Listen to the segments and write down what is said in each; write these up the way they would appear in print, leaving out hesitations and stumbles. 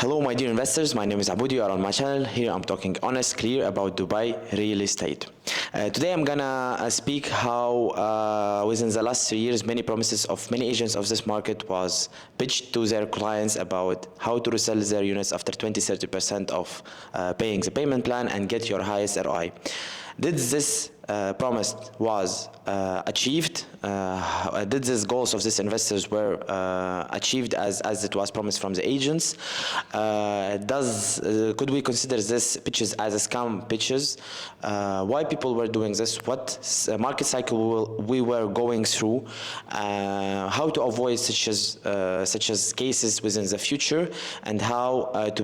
Hello, my dear investors. My name is Abudi. You are on my channel. Here I'm talking honest, clear about Dubai real estate. Today I'm gonna speak how within the last 3 years many promises of many agents of this market was pitched to their clients about how to resell their units after 20-30% of paying the payment plan and get your highest ROI. Did this promise was achieved? Did these goals of these investors were achieved as it was promised from the agents? Could we consider this pitches as a scam pitches? Why people were doing this? What market cycle we were going through? How to avoid such as cases within the future, and how to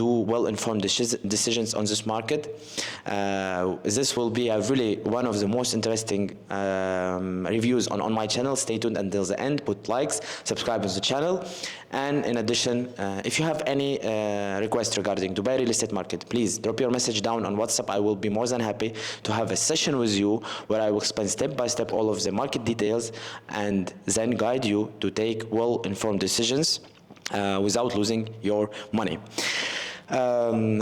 do well-informed decisions on this market. This will be a really one of the most interesting reviews on my channel. Stay tuned until the end, put likes, subscribe to the channel, and in addition, if you have any requests regarding Dubai real estate market, please drop your message down on WhatsApp. I will be more than happy to have a session with you where I will explain step by step all of the market details and then guide you to take well-informed decisions without losing your money.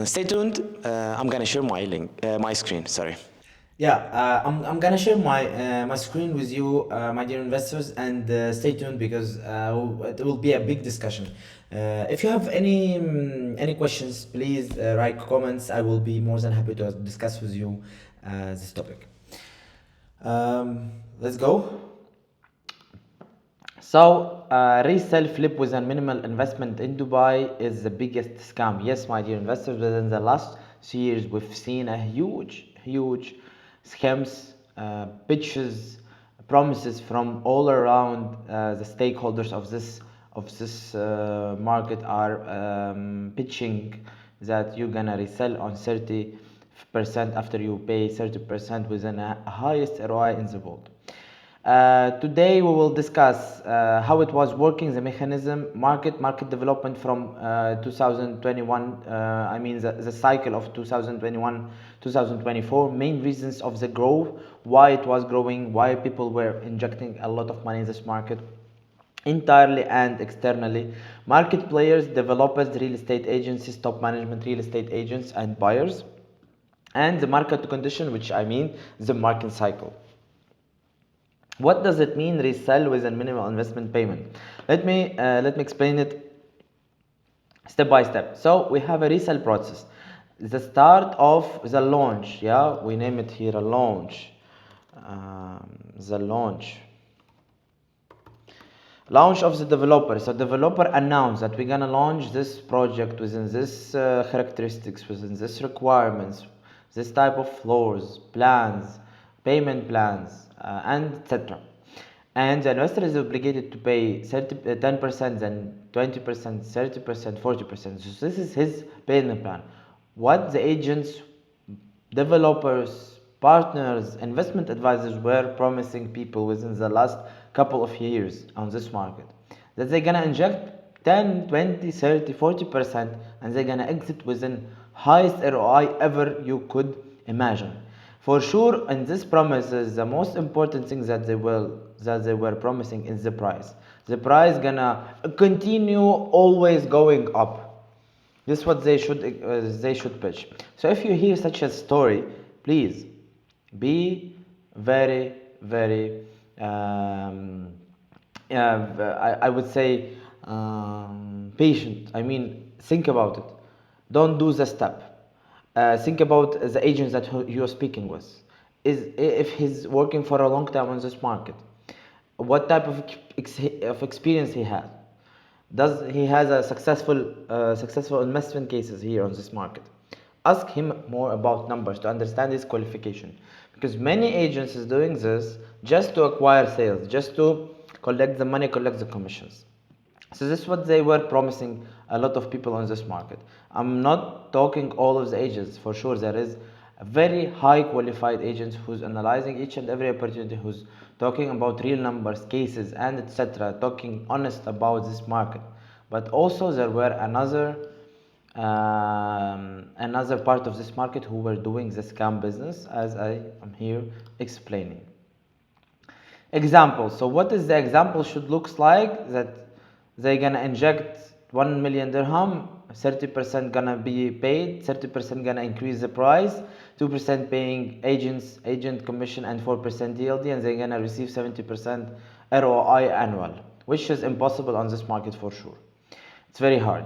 Stay tuned. I'm gonna share my link, my screen. Sorry. Yeah, I'm gonna share my screen with you, my dear investors, and stay tuned because it will be a big discussion. If you have any questions, please write comments. I will be more than happy to discuss with you this topic. Let's go. So, resale flip with a minimal investment in Dubai is the biggest scam. Yes, my dear investors, within the last 2 years, we've seen a huge scams, pitches, promises from all around the stakeholders of this market are pitching that you're gonna resell on 30% after you pay 30% within a highest ROI in the world. Today we will discuss how it was working, the mechanism, market development from 2021, I mean the cycle of 2021 2024, main reasons of the growth, why it was growing, why people were injecting a lot of money in this market entirely and externally, market players, developers, real estate agencies, top management, real estate agents and buyers, and the market condition, which I mean the market cycle. What does it mean resell with a minimal investment payment? Let me explain it step by step. So we have a resale process. The start of the launch, yeah, we name it here a launch. The launch of the developer. So developer announced that we're gonna launch this project within this characteristics, within this requirements, this type of floors, plans, payment plans, and etc. And the investor is obligated to pay 10%, then 20%, 30%, 40%. So this is his payment plan. What the agents, developers, partners, investment advisors were promising people within the last couple of years on this market, that they're gonna inject 10, 20, 30, 40%, and they're gonna exit within highest ROI ever you could imagine. For sure, in this promises, the most important thing that they were promising is the price. The price gonna continue always going up. This is what they should pitch. So if you hear such a story, please be very I would say patient. I mean, think about it. Don't do the step. Think about the agents that you're speaking with. If he's working for a long time on this market, what type of experience he has. Does he has a successful investment cases here on this market? Ask him more about numbers to understand his qualification, because many agents is doing this just to acquire sales, just to collect the money, collect the commissions. So this is what they were promising a lot of people on this market. I'm not talking all of the agents. For sure there is a very high qualified agents who's analyzing each and every opportunity, who's talking about real numbers, cases, and etc., talking honest about this market. But also there were another part of this market who were doing the scam business, as I am here explaining. Example. So what is the example should looks like? That they're gonna inject 1 million dirham, 30% gonna be paid, 30% gonna increase the price, 2% paying agent commission, and 4% DLD, and they're gonna receive 70% ROI annual, which is impossible on this market for sure. It's very hard.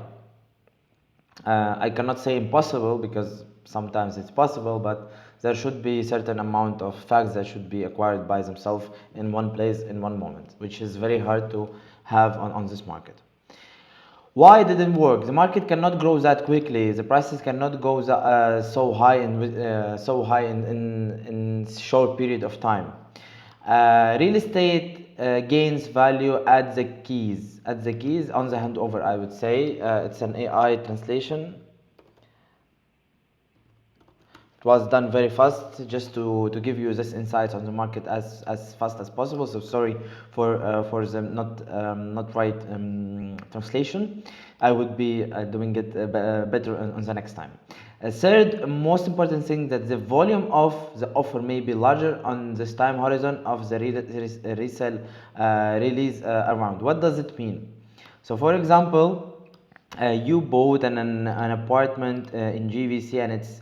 I cannot say impossible because sometimes it's possible, but there should be certain amount of facts that should be acquired by themselves in one place in one moment, which is very hard to have on this market. Why it didn't work? The market cannot grow that quickly. The prices cannot go so high in short period of time. Real estate gains value at the keys. At the keys on the handover, I would say it's an AI translation. It was done very fast, just to give you this insight on the market as fast as possible. So sorry for the not right translation. I would be doing it better on the next time. Third most important thing, that the volume of the offer may be larger on this time horizon of the resale release around. What does it mean? So for example, you bought an apartment in GVC, and it's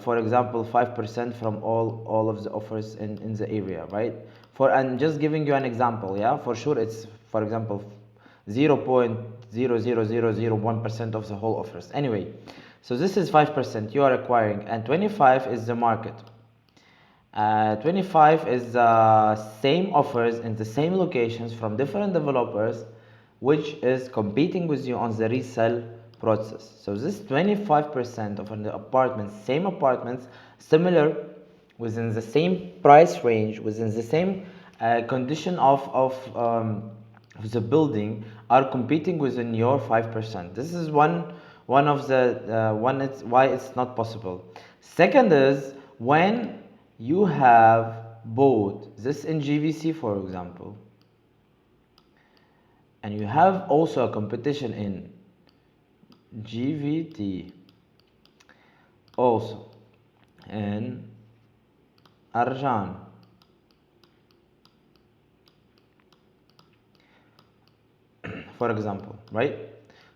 for example 5% from all of the offers in the area, right? And just giving you an example, yeah, for sure it's for example 0.00001% of the whole offers. Anyway, so this is 5% you are acquiring, and 25 is the market. 25 is the same offers in the same locations from different developers, which is competing with you on the resale process. So this 25% of the apartments, same apartments, similar, within the same price range, within the same condition of the building, are competing within your 5%. This is one of the it's why it's not possible. Second is, when you have bought this in GVC, for example, and you have also a competition in GVT, also in Arjan, for example, right?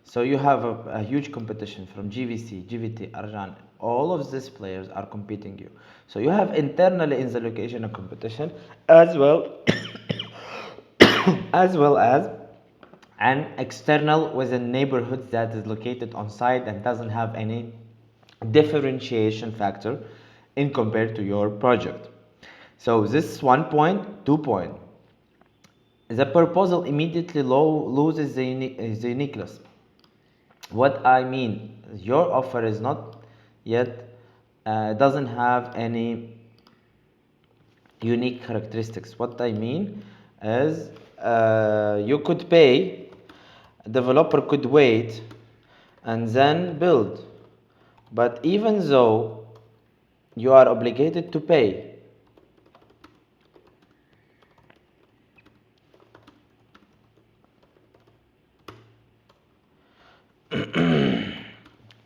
So you have a huge competition from GVC, GVT, Arjan. All of these players are competing you. So you have internally in the location a competition, as well as an external within neighborhoods that is located on site and doesn't have any differentiation factor in compared to your project. So this is 1 point. 2 point, the proposal immediately loses the uniqueness. What I mean, your offer is not yet doesn't have any unique characteristics. What I mean is, you could pay, a developer could wait and then build, but even though you are obligated to pay,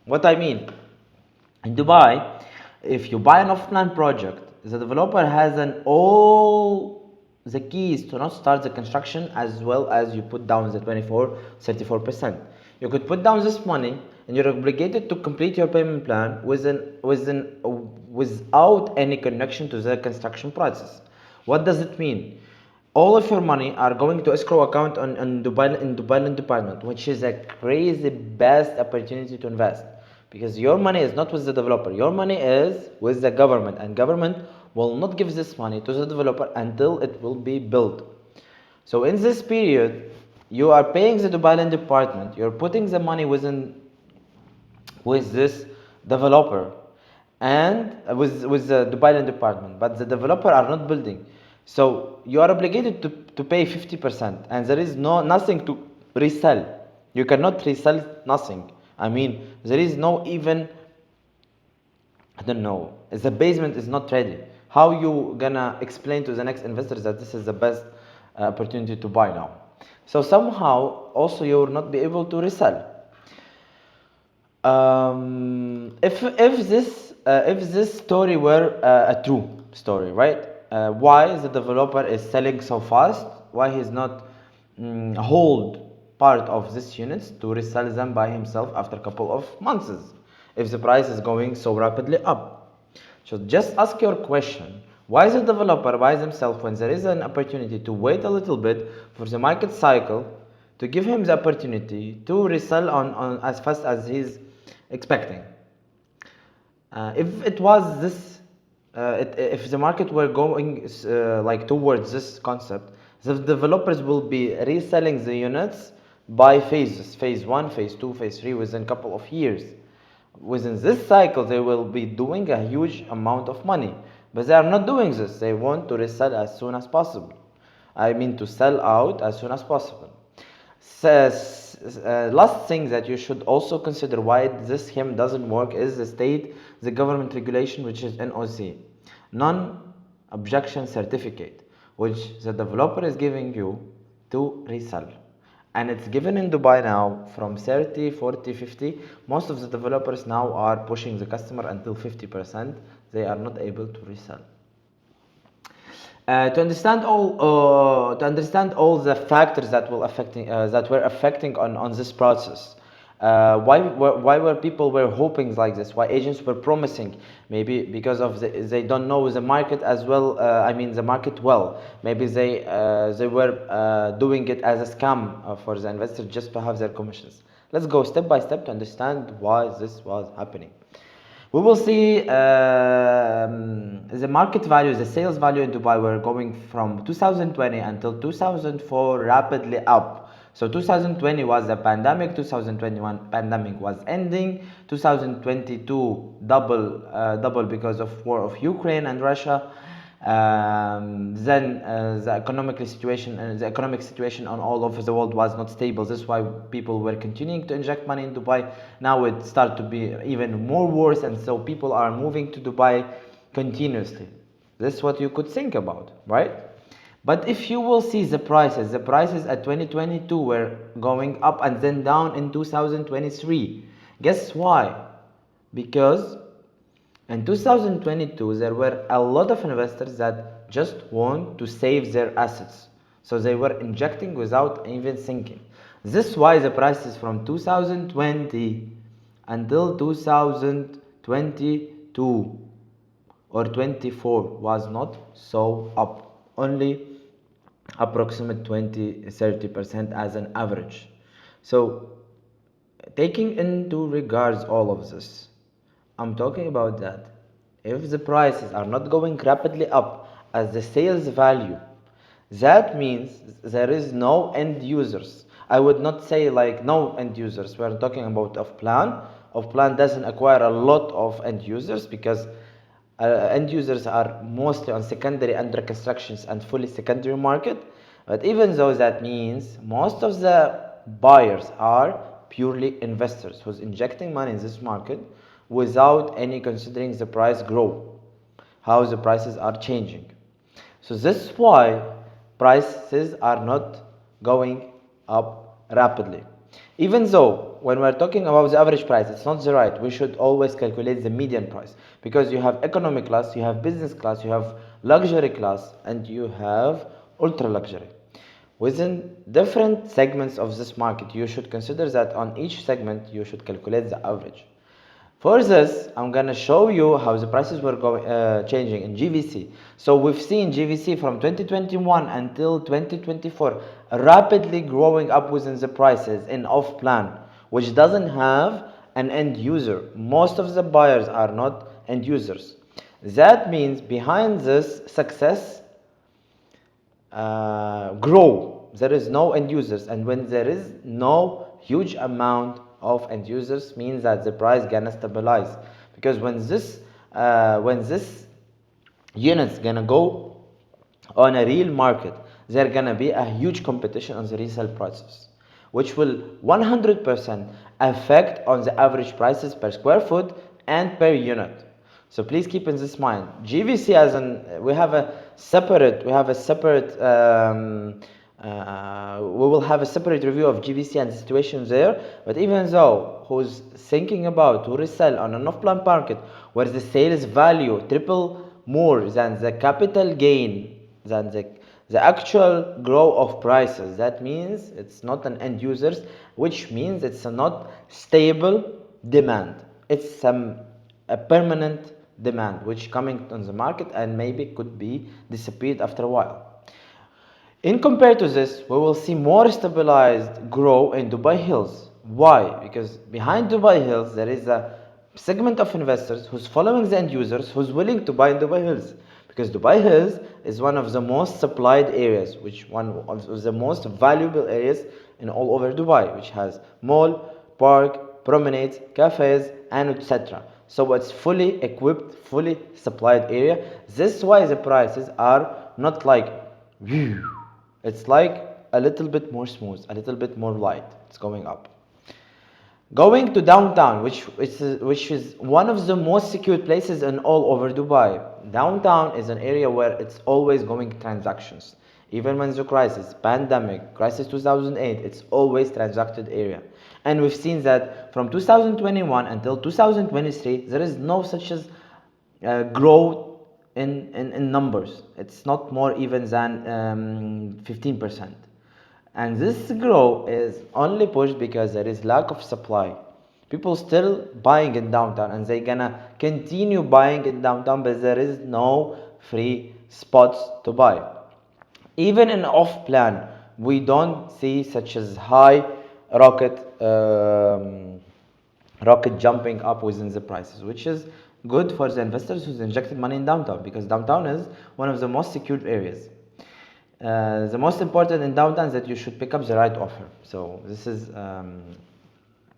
what I mean, in Dubai, if you buy an off-plan project, the developer has all the keys to not start the construction, as well as you put down the 34%. You could put down this money and you're obligated to complete your payment plan without any connection to the construction process. What does it mean? All of your money are going to escrow account in Dubai Land Department, which is a crazy best opportunity to invest, because your money is not with the developer, your money is with the government, and government will not give this money to the developer until it will be built. So in this period, you are paying the Dubai Land Department, you're putting the money with this developer and with the Dubai Land Department, but the developer are not building. So you are obligated to pay 50%, and there is nothing to resell. You cannot resell nothing. I mean, there is no even, I don't know, the basement is not ready. How you gonna explain to the next investors that this is the best opportunity to buy now? So somehow also you will not be able to resell. If this story were a true story, right? Why the developer is selling so fast? Why he's not hold part of these units to resell them by himself after a couple of months if the price is going so rapidly up. So just ask your question, why the developer buy themselves when there is an opportunity to wait a little bit for the market cycle to give him the opportunity to resell on as fast as he's expecting. If it was this, if the market were going like towards this concept, the developers will be reselling the units by phases, phase 1, phase 2, phase 3 within a couple of years. Within this cycle, they will be doing a huge amount of money, but they are not doing this. They want to resell as soon as possible. I mean to sell out as soon as possible. Last thing that you should also consider why this scheme doesn't work is the government regulation, which is NOC, non-objection certificate, which the developer is giving you to resell. And it's given in Dubai now from 30, 40, 50. Most of the developers now are pushing the customer until 50%. They are not able to resell. To understand all the factors that were affecting on this process, why were people were hoping like this? Why agents were promising? Maybe because of they don't know the market as well. I mean the market well. Maybe they were doing it as a scam for the investor just to have their commissions. Let's go step by step to understand why this was happening. We will see the market value, the sales value in Dubai were going from 2020 until 2004 rapidly up. So 2020 was the pandemic, 2021 pandemic was ending, 2022 double because of war of Ukraine and Russia. Then the economic situation on all over the world was not stable. This is why people were continuing to inject money in Dubai. Now it started to be even more worse, and so people are moving to Dubai continuously. This is what you could think about, right? But if you will see the prices at 2022 were going up and then down in 2023. Guess why? Because in 2022, there were a lot of investors that just want to save their assets. So they were injecting without even thinking. This is why the prices from 2020 until 2022 or 24 was not so up. Only approximate 20-30% as an average. So taking into regards all of this, I'm talking about that if the prices are not going rapidly up as the sales value, that means there is no end users. I would not say like no end users. We're talking about Off-Plan. Off-Plan doesn't acquire a lot of end users because end users are mostly on secondary under constructions and fully secondary market. But even though that means most of the buyers are purely investors who's injecting money in this market without any considering the price grow, how the prices are changing. So this is why prices are not going up rapidly. Even though when we're talking about the average price, it's not the right. We should always calculate the median price because you have economy class, you have business class, you have luxury class, and you have ultra luxury. Within different segments of this market, you should consider that on each segment you should calculate the average. For this, I'm gonna show you how the prices were changing in GVC. So we've seen GVC from 2021 until 2024 rapidly growing up within the prices in Off-Plan, which doesn't have an end user. Most of the buyers are not end users. That means behind this success grow, there is no end users, and when there is no huge amount of end users means that the price gonna stabilize, because when this unit's gonna go on a real market, there gonna be a huge competition on the resale prices, which will 100% affect on the average prices per square foot and per unit. So please keep in this mind. GVC we will have a separate review of GVC and the situation there. But even though who's thinking about to resell on an Off-Plan market where the sales value triple more than the capital gain, than the actual growth of prices. That means it's not an end users, which means it's a not stable demand. It's a permanent demand which coming on the market and maybe could be disappeared after a while. In compared to this, we will see more stabilized growth in Dubai Hills. Why? Because behind Dubai Hills, there is a segment of investors who's following the end users who's willing to buy in Dubai Hills. Because Dubai Hills is one of the most supplied areas, which one of the most valuable areas in all over Dubai, which has mall, park, promenades, cafes, and etc. So it's fully equipped, fully supplied area. This is why the prices are not like it's like a little bit more smooth, a little bit more light. It's going up. Going to downtown, which is one of the most secure places in all over Dubai. Downtown is an area where it's always going transactions. Even when the crisis, pandemic, crisis 2008, it's always transacted area. And we've seen that from 2021 until 2023, there is no such as growth in numbers. It's not more even than 15%. And this growth is only pushed because there is lack of supply. People still buying in downtown and they gonna continue buying in downtown, but there is no free spots to buy. Even in off plan, we don't see such as high rocket rocket jumping up within the prices, which is good for the investors who's injected money in downtown, because downtown is one of the most secured areas. The most important in downtown is that you should pick up the right offer. So this is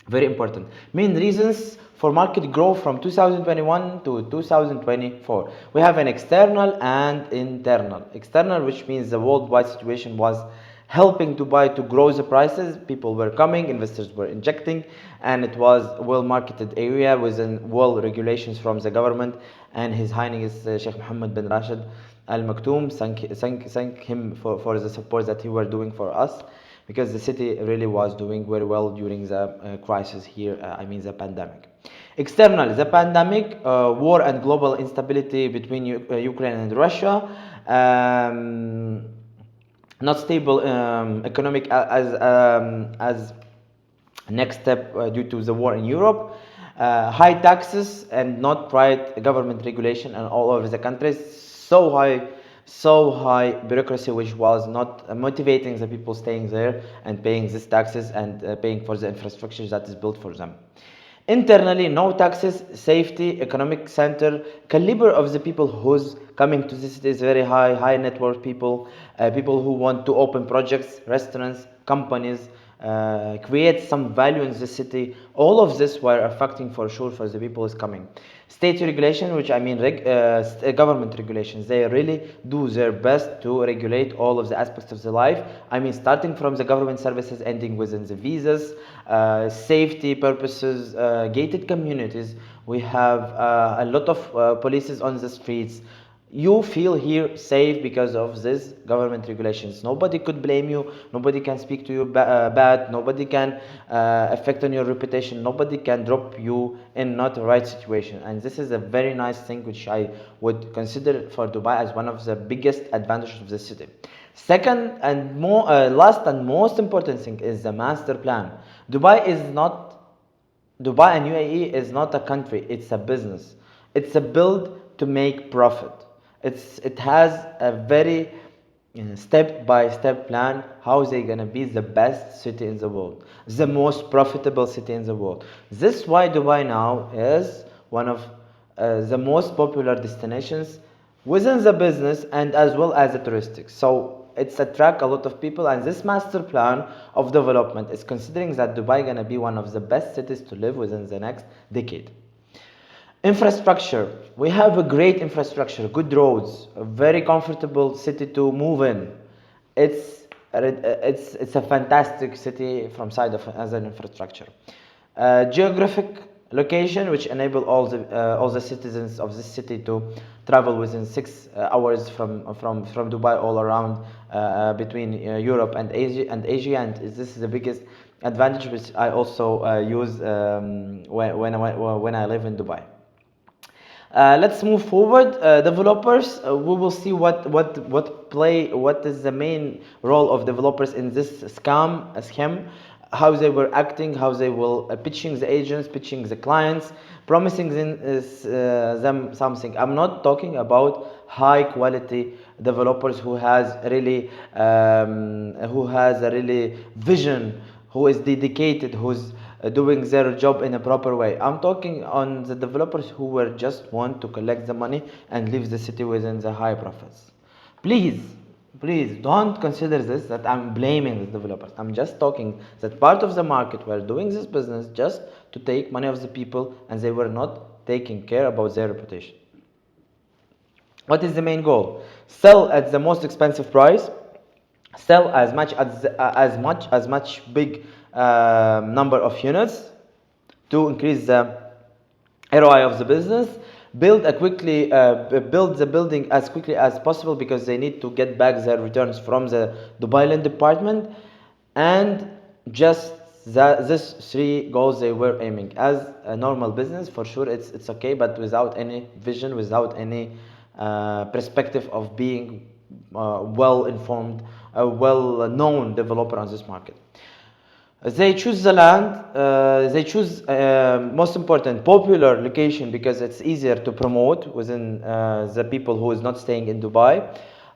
very important. Main reasons for market growth from 2021 to 2024. We have an external and internal. External, which means the worldwide situation was helping Dubai to grow the prices. People were coming, investors were injecting, and it was a well-marketed area within well regulations from the government. And His Highness Sheikh Mohammed bin Rashid Al Maktoum thank him for the support that he were doing for us, because the city really was doing very well during the crisis here, I mean the pandemic. External, the pandemic, war and global instability between Ukraine and Russia, not stable economic as next step due to the war in Europe, high taxes and not right government regulation and all over the countries, so high bureaucracy, which was not motivating the people staying there and paying these taxes and paying for the infrastructure that is built for them. Internally, no taxes, safety, economic center, caliber of the people who's coming to this city is very high, high net worth people, people who want to open projects, restaurants, companies, create some value in the city. All of this were affecting for sure for the people who's coming. State regulation, which I mean government regulations, they really do their best to regulate all of the aspects of the life. I mean, starting from the government services, ending within the visas, safety purposes, gated communities. We have a lot of police on the streets. You feel here safe because of this government regulations. Nobody could blame you, nobody can speak to you bad, nobody can affect on your reputation, nobody can drop you in not the right situation. And this is a very nice thing which I would consider for Dubai as one of the biggest advantages of the city. Second and more last and most important thing is the master plan. Dubai and UAE is not a country, it's a business. It's a build to make profit. It has a very step-by-step plan how they're gonna be the best city in the world, the most profitable city in the world. This is why Dubai now is one of the most popular destinations within the business and as well as the touristic. So it's attract a lot of people, and this master plan of development is considering that Dubai gonna be one of the best cities to live within the next decade. Infrastructure. We have a great infrastructure, good roads, a very comfortable city to move in. It's a fantastic city from side of as an infrastructure. Geographic location, which enable all the citizens of this city to travel within 6 hours from Dubai all around between Europe and Asia, and this is the biggest advantage which I also use when I live in Dubai. Let's move forward. Developers, we will see what is the main role of developers in this scheme, how they were acting, how they will pitching the agents, pitching the clients, promising them something. I'm not talking about high quality developers who has a really vision, who is dedicated, who's doing their job in a proper way. I'm talking on the developers who were just want to collect the money and leave the city within the high profits. Please, please don't consider this that I'm blaming the developers. I'm just talking that part of the market were doing this business just to take money of the people, and they were not taking care about their reputation. What is the main goal? Sell at the most expensive price, sell as much big number of units to increase the ROI of the business. Build the building as quickly as possible because they need to get back their returns from the Dubai Land Department. And just these three goals they were aiming. As a normal business, for sure it's okay, but without any vision, without any perspective of being well informed, a well known developer on this market. They choose the land, they choose most important popular location because it's easier to promote within the people who is not staying in Dubai.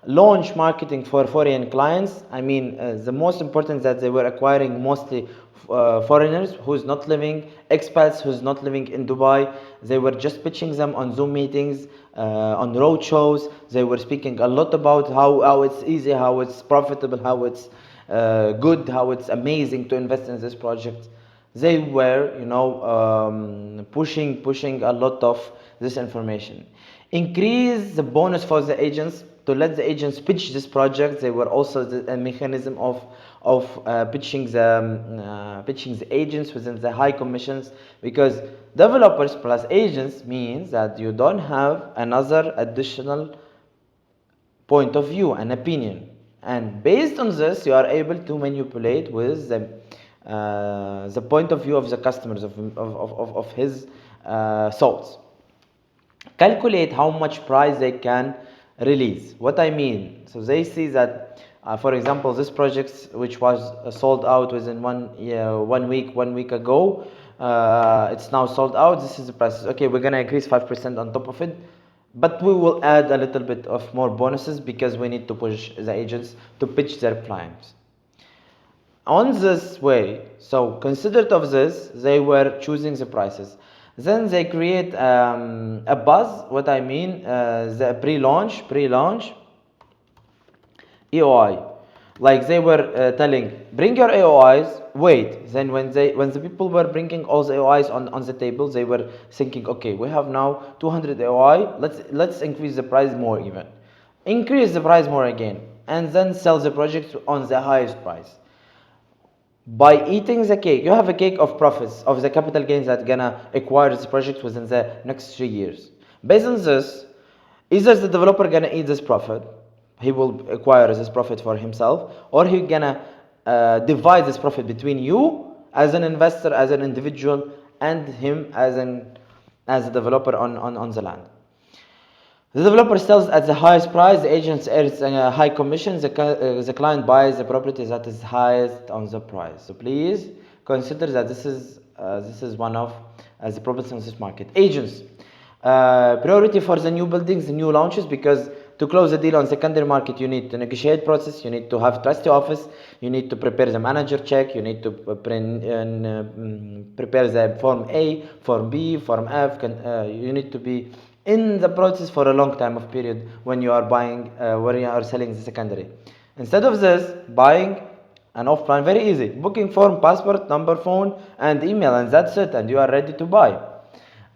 Launch marketing for foreign clients. I mean, the most important that they were acquiring mostly foreigners who's not living, expats who's not living in Dubai. They were just pitching them on Zoom meetings, on road shows. They were speaking a lot about how it's easy, how it's profitable, how it's good, how it's amazing to invest in this project. They were, pushing a lot of this information. Increase the bonus for the agents to let the agents pitch this project. They were also a mechanism of pitching the agents within the high commissions, because developers plus agents means that you don't have another additional point of view and opinion, and based on this you are able to manipulate with the point of view of the customers of his thoughts. Calculate how much price they can release. What I mean, so they see that for example, this project which was sold out within 1 week ago, it's now sold out. This is the price. Okay, we're gonna increase 5% on top of it, but we will add a little bit of more bonuses because we need to push the agents to pitch their clients on this way. So considered of this, they were choosing the prices. Then they create a buzz. What I mean, the pre-launch AOI. Like they were telling, bring your AOIs, wait. Then when the people were bringing all the AOIs on the table, they were thinking, okay, we have now 200 AOI, let's increase the price more even. Increase the price more again, and then sell the project on the highest price. By eating the cake, you have a cake of profits of the capital gains that gonna acquire this project within the next 3 years. Based on this, either the developer gonna eat this profit, he will acquire this profit for himself, or he gonna divide this profit between you as an investor, as an individual, and him as a developer on the land. The developer sells at the highest price, the agent earns a high commission, the client buys the property that is highest on the price. So please consider that this is one of the problems in this market. Agents, priority for the new buildings, the new launches, because to close the deal on secondary market, you need to negotiate process, you need to have trusty office, you need to prepare the manager check, you need to prepare the form A, form B, form F, you need to be in the process for a long time of period when you are buying, when you are selling the secondary. Instead of this, buying an off-plan, very easy. Booking form, passport, number, phone, and email, and that's it, and you are ready to buy.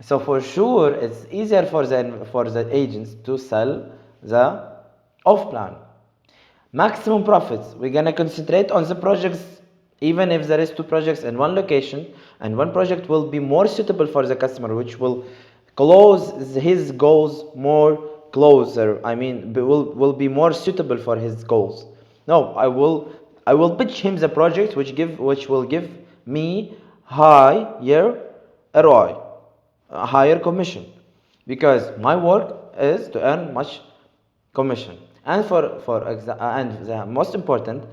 So for sure, it's easier for the agents to sell the off-plan. Maximum profits. We're gonna concentrate on the projects, even if there is 2 projects in one location, and one project will be more suitable for the customer, which will close his goals more closer. I mean, will be more suitable for his goals. No, I will pitch him the project which will give me higher ROI, a higher commission. because my work is to earn much commission. And and the most important,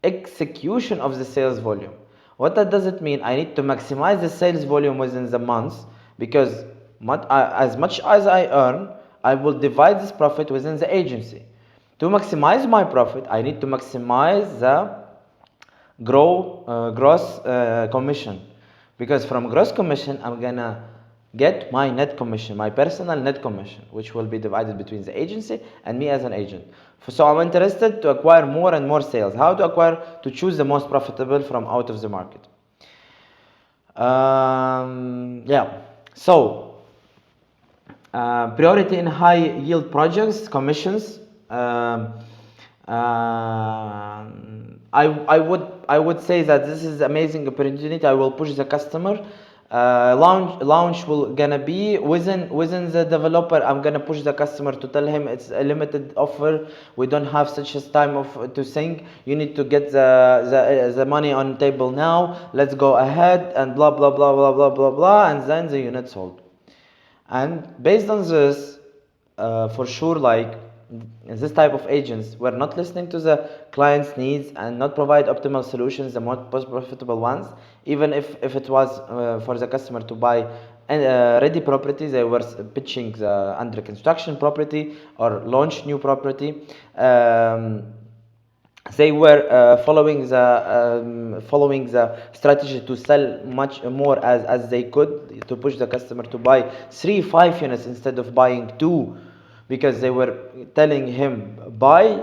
execution of the sales volume. What that does it mean? I need to maximize the sales volume within the months, because as much as I earn, I will divide this profit within the agency. To maximize my profit, I need to maximize the gross commission, because from gross commission I'm gonna get my net commission, my personal net commission, which will be divided between the agency and me as an agent. So I'm interested to acquire more and more sales. How to acquire? To choose the most profitable from out of the market. Yeah, so priority in high yield projects, commissions. I would say that this is amazing opportunity. I will push the customer. Launch will gonna be within the developer. I'm gonna push the customer to tell him it's a limited offer. We don't have such a time of to think. You need to get the money on table now. Let's go ahead and blah blah blah blah blah blah blah, and then the unit sold. And based on this, for sure, like this type of agents were not listening to the client's needs and not provide optimal solutions, the most profitable ones. Even if it was for the customer to buy ready property, they were pitching the under construction property or launch new property. They were following the strategy to sell much more as they could, to push the customer to buy 3-5 units instead of buying 2, because they were telling him buy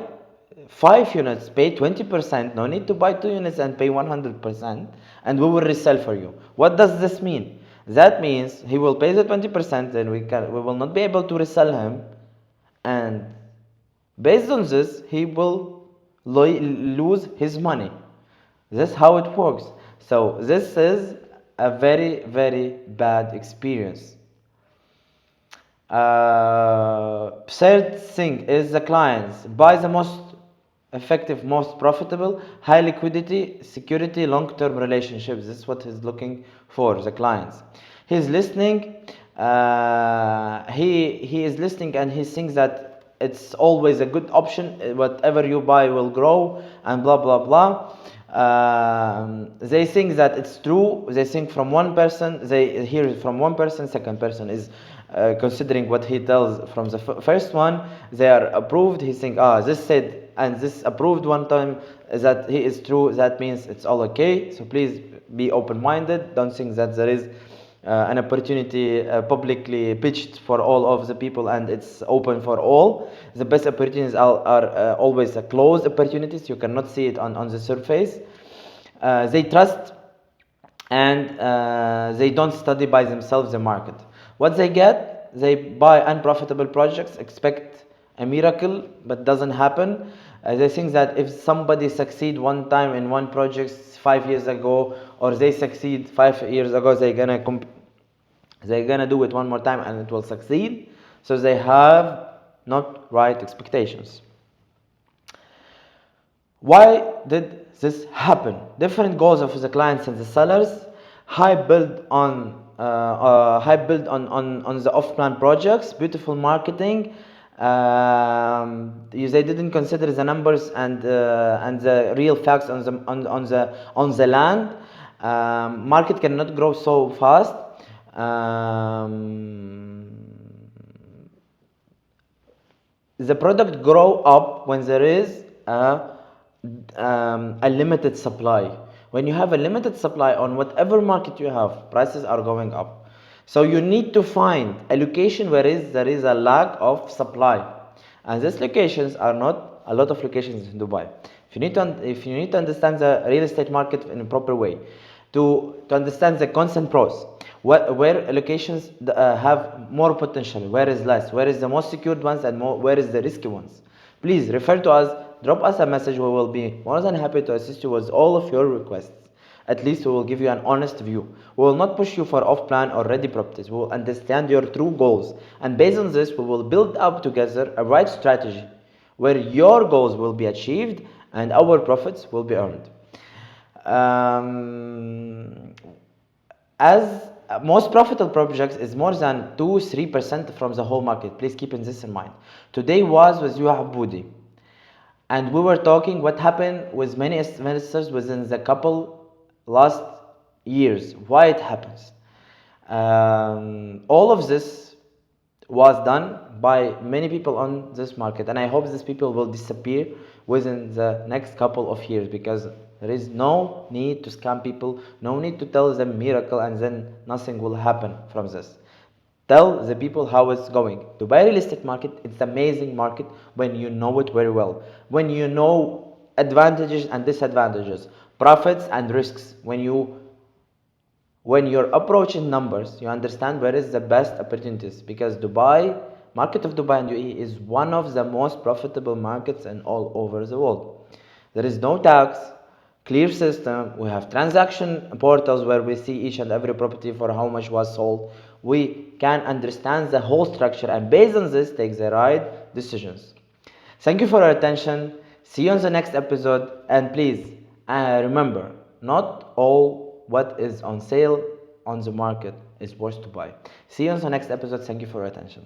5 units, pay 20%, no need to buy 2 units and pay 100%, and we will resell for you. What does this mean? That means he will pay the 20%, then we will not be able to resell him, and based on this he will lose his money. That's how it works. So this is a very, very bad experience. Third thing is the clients buy the most effective, most profitable, high liquidity, security, long-term relationships. This is what he's looking for, the clients. He's listening. He is listening, and he thinks that it's always a good option. Whatever you buy will grow, and blah blah blah. They think that it's true. They think from one person. They hear it from one person. Second person is considering what he tells from the first one. They are approved. He think, this said and this approved one time that he is true. That means it's all okay. So please be open-minded. Don't think that there is an opportunity publicly pitched for all of the people and it's open for all. The best opportunities are always closed opportunities. You cannot see it on the surface. They trust, and they don't study by themselves the market. What they get, they buy unprofitable projects, expect a miracle, but doesn't happen. They think that if somebody succeed one time in one project 5 years ago, or they succeed 5 years ago, they're gonna do it one more time and it will succeed. So they have not right expectations. Why did this happen? Different goals of the clients and the sellers. High build on the off-plan projects. Beautiful marketing. They didn't consider the numbers and the real facts on the land. Market cannot grow so fast. The product grow up when there is a limited supply. When you have a limited supply on whatever market you have, prices are going up. So you need to find a location where there is a lack of supply, and these locations are not a lot of locations in Dubai. If you need to understand the real estate market in a proper way, to understand the cons and pros, where locations have more potential, where is less, where is the most secured ones, and where is the risky ones, please refer to us. Drop us a message. We will be more than happy to assist you with all of your requests. At least we will give you an honest view. We will not push you for off-plan or ready properties. We will understand your true goals, and based on this, we will build up together a right strategy where your goals will be achieved and our profits will be earned. As most profitable projects is more than 2-3% from the whole market. Please keep this in mind. Today was with you Budi, and we were talking what happened with many investors within the couple last years, why it happens. All of this was done by many people on this market, and I hope these people will disappear within the next couple of years, because there is no need to scam people, no need to tell them miracle and then nothing will happen from this. Tell the people how it's going. Dubai real estate market, it's amazing market when you know it very well, when you know advantages and disadvantages, profits and risks. When you're approaching numbers, you understand where is the best opportunities, because Dubai, market of Dubai and UAE is one of the most profitable markets in all over the world. There is no tax, clear system. We have transaction portals where we see each and every property for how much was sold. We can understand the whole structure, and based on this, take the right decisions. Thank you for your attention. See you on the next episode. And please remember, not all what is on sale on the market is worth to buy. See you on the next episode. Thank you for your attention.